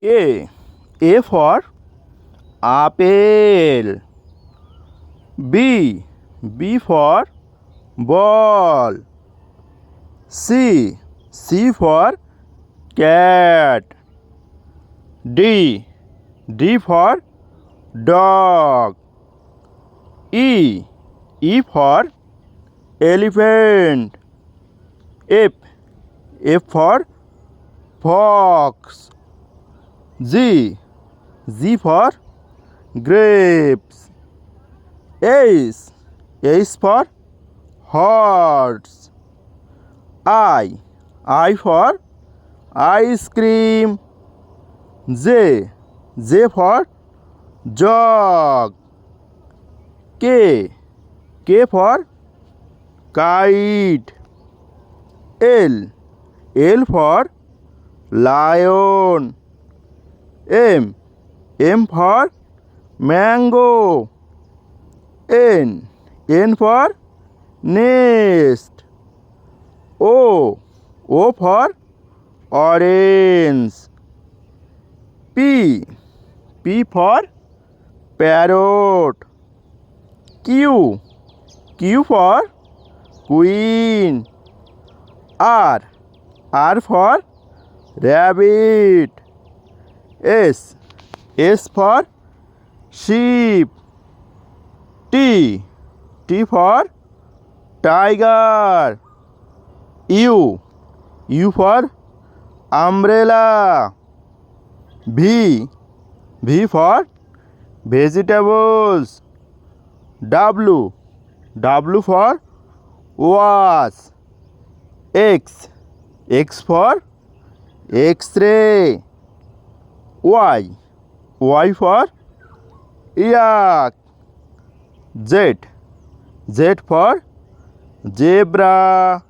A. A for apple. B. B for ball. C. C for cat. D. D for dog. E. E for elephant. F. F for fox. G. G for grapes. H. H for horse. I for ice cream. J. J for jog. K. K for kite. L. L for lion. M. M for mango. N. N for nest. O. O for orange. P. P for parrot. Q. Q for queen. R. R for rabbit. S. S for sheep. T. T for tiger. U. U for umbrella. V. V for vegetables. W. W for watch. X. X for X-ray. Y. Y for yak. Z. Z for zebra.